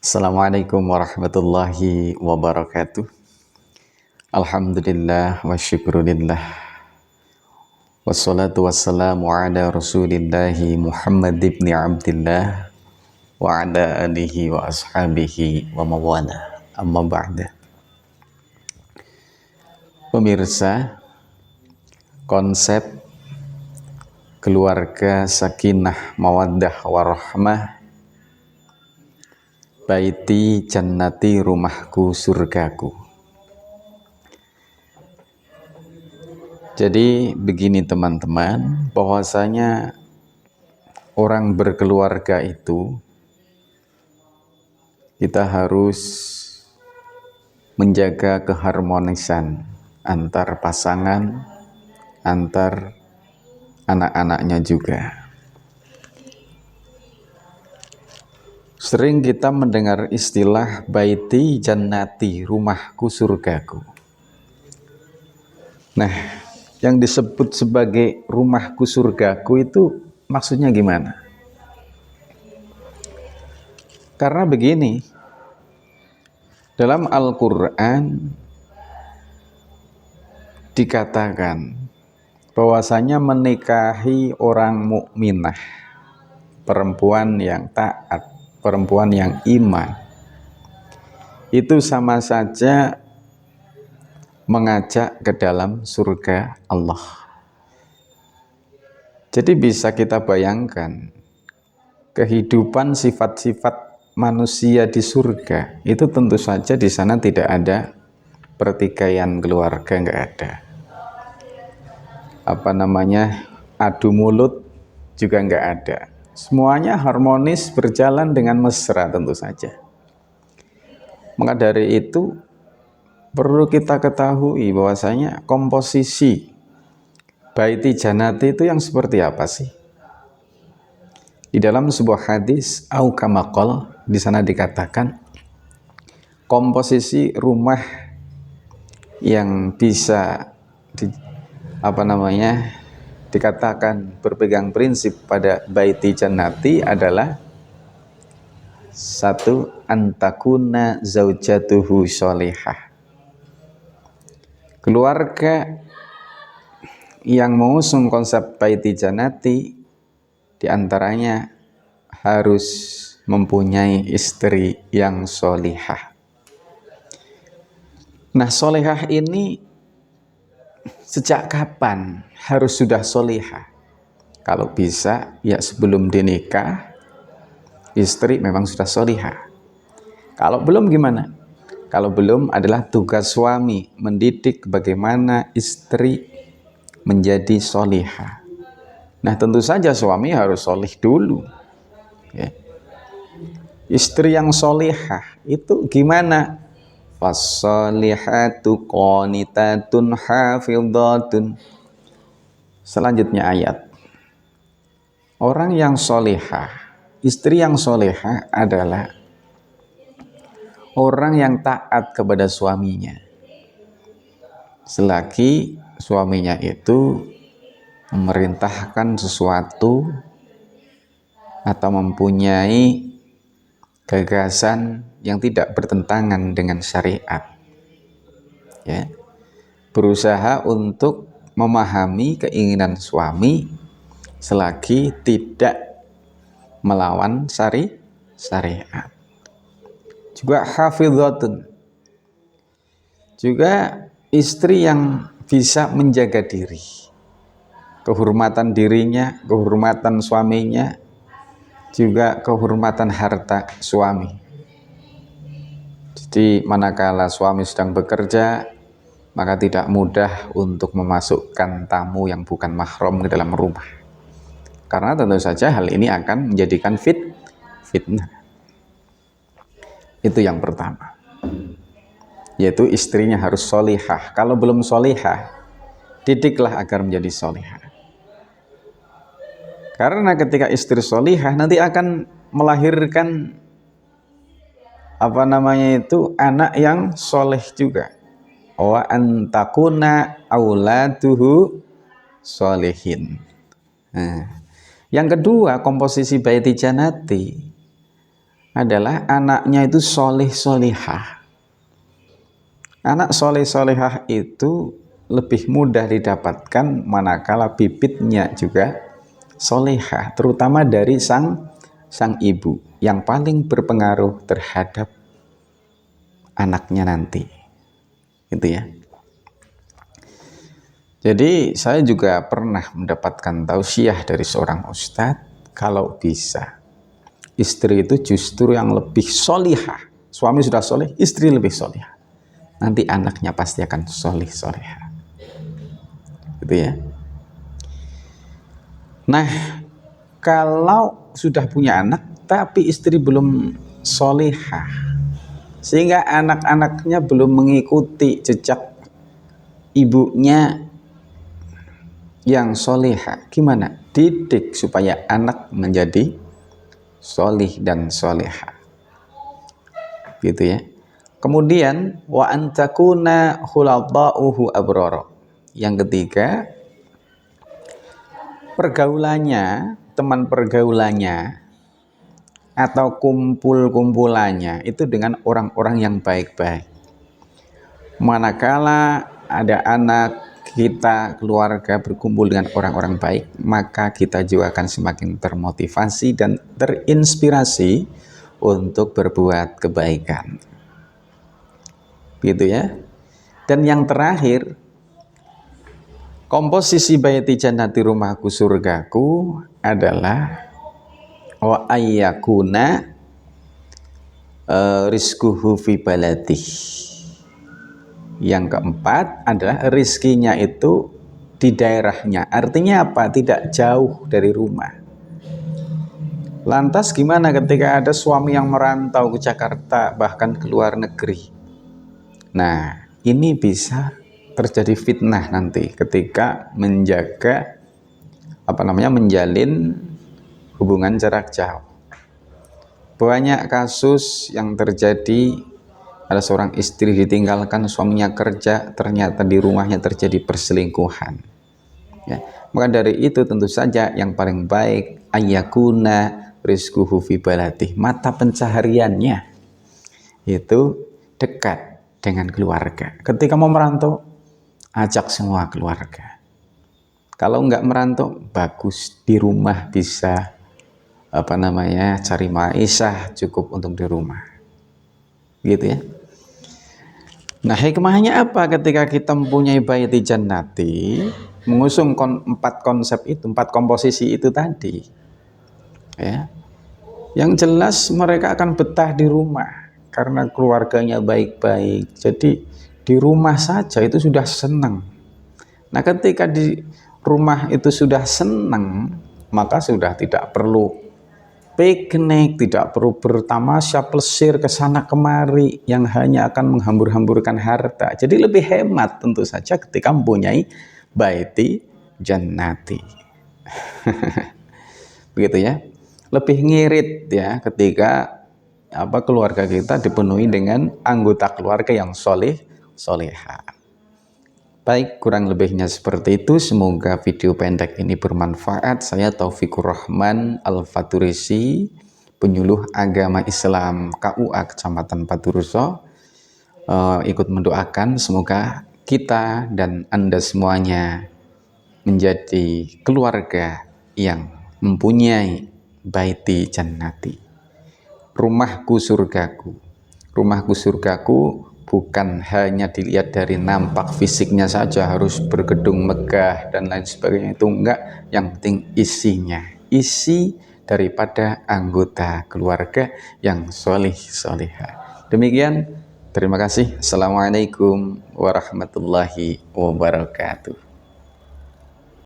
Assalamualaikum warahmatullahi wabarakatuh. Alhamdulillah wa syukurillah. Wassalatu wassalamu ala rasulillahi Muhammad ibn Abdillah wa ala alihi wa ashabihi wa mawala. Amma ba'da. Pemirsa, konsep keluarga sakinah mawaddah warahmah, baiti jannati, rumahku surgaku. Jadi begini teman-teman, bahwasanya orang berkeluarga itu kita harus menjaga keharmonisan antar pasangan, antar anak-anaknya juga. Sering kita mendengar istilah baiti jannati, rumahku surgaku. Nah, yang disebut sebagai rumahku surgaku itu maksudnya gimana? Karena begini, dalam Al-Quran dikatakan bahwasanya menikahi orang mukminah, perempuan yang taat, perempuan yang iman, itu sama saja mengajak ke dalam surga Allah. Jadi bisa kita bayangkan kehidupan sifat-sifat manusia di surga itu tentu saja di sana tidak ada pertikaian keluarga, nggak ada adu mulut juga nggak ada. Semuanya harmonis, berjalan dengan mesra tentu saja. Maka dari itu perlu kita ketahui bahwasanya komposisi baiti jannati itu yang seperti apa sih? Di dalam sebuah hadis au kama qala, di sana dikatakan komposisi rumah yang bisa dikatakan berpegang prinsip pada baiti jannati adalah satu, antakuna zaujatuhu sholihah. Keluarga yang mengusung konsep baiti jannati diantaranya harus mempunyai istri yang sholihah. Nah, sholihah ini sejak kapan harus sudah sholihah? Kalau bisa ya sebelum dinikah istri memang sudah sholihah. Kalau belum gimana? Kalau belum adalah tugas suami mendidik bagaimana istri menjadi sholihah. Nah, tentu saja suami harus sholih dulu ya. Istri yang sholihah itu gimana? Fasholihatu qanitatun hafidhatun. Selanjutnya ayat. Orang yang sholihah, istri yang sholihah adalah orang yang taat kepada suaminya selagi suaminya itu memerintahkan sesuatu atau mempunyai gagasan yang tidak bertentangan dengan syariat ya. Berusaha untuk memahami keinginan suami selagi tidak melawan syariat. Juga hafidhatun, juga istri yang bisa menjaga diri, kehormatan dirinya, kehormatan suaminya, juga kehormatan harta suami. Jadi manakala suami sedang bekerja, maka tidak mudah untuk memasukkan tamu yang bukan mahram ke dalam rumah, karena tentu saja hal ini akan menjadikan fitnah. Itu yang pertama, yaitu istrinya harus sholihah. Kalau belum sholihah, didiklah agar menjadi sholihah. Karena ketika istri sholihah nanti akan melahirkan anak yang sholeh juga. Wa antakuna auladuhu sholihin. Nah, yang kedua, komposisi baiti jannati adalah anaknya itu soleh solihah. Anak soleh solihah itu lebih mudah didapatkan manakala bibitnya juga solihah, terutama dari sang ibu yang paling berpengaruh terhadap anaknya nanti, gitu ya. Jadi saya juga pernah mendapatkan tausiah dari seorang ustadz, kalau bisa istri itu justru yang lebih solihah. Suami sudah soleh, istri lebih solihah, nanti anaknya pasti akan solih solihah, gitu ya. Nah, kalau sudah punya anak tapi istri belum solihah, sehingga anak-anaknya belum mengikuti jejak ibunya yang solihah, gimana? Didik supaya anak menjadi solih dan solihah, gitu ya. Kemudian wa antakuna khulabauhu abroro. Yang ketiga, pergaulannya, teman pergaulannya atau kumpul-kumpulannya itu dengan orang-orang yang baik-baik. Manakala ada anak kita, keluarga berkumpul dengan orang-orang baik, maka kita juga akan semakin termotivasi dan terinspirasi untuk berbuat kebaikan, gitu ya. Dan yang terakhir, komposisi baiti jannati, rumahku surgaku, adalah wa ayyakuna rizquhu fi baladih. Yang keempat adalah rizkinya itu di daerahnya. Artinya apa? Tidak jauh dari rumah. Lantas gimana ketika ada suami yang merantau ke Jakarta, bahkan ke luar negeri? Nah, ini bisa terjadi fitnah nanti ketika menjaga menjalin hubungan jarak jauh. Banyak kasus yang terjadi, ada seorang istri ditinggalkan suaminya kerja, ternyata di rumahnya terjadi perselingkuhan, ya. Maka dari itu tentu saja yang paling baik ayyakuna rizquhu fi baladih, mata pencahariannya itu dekat dengan keluarga. Ketika mau merantau, ajak semua keluarga. Kalau enggak merantau, bagus di rumah bisa cari maisha, cukup untuk di rumah, gitu ya. Nah, hikmahnya apa ketika kita mempunyai baiti jannati, mengusung 4 konsep itu, 4 komposisi itu tadi, ya. Yang jelas mereka akan betah di rumah karena keluarganya baik-baik. Jadi di rumah saja itu sudah senang. Nah, ketika di rumah itu sudah senang, maka sudah tidak perlu piknik, tidak perlu bertamasya plesir ke sana kemari yang hanya akan menghambur-hamburkan harta. Jadi lebih hemat tentu saja ketika mempunyai baiti jannati. Begitu ya. Lebih ngirit ya ketika keluarga kita dipenuhi dengan anggota keluarga yang solehah. Baik, kurang lebihnya seperti itu. Semoga video pendek ini bermanfaat. Saya Taufikur Rahman Al-Faturisi, penyuluh agama Islam KUA Kecamatan Paturuso, ikut mendoakan semoga kita dan Anda semuanya menjadi keluarga yang mempunyai baiti jannati, rumahku surgaku. Rumahku surgaku bukan hanya dilihat dari nampak fisiknya saja, harus bergedung megah dan lain sebagainya, itu enggak. Yang penting isinya, isi daripada anggota keluarga yang solih solihah. Demikian, terima kasih. Assalamualaikum warahmatullahi wabarakatuh.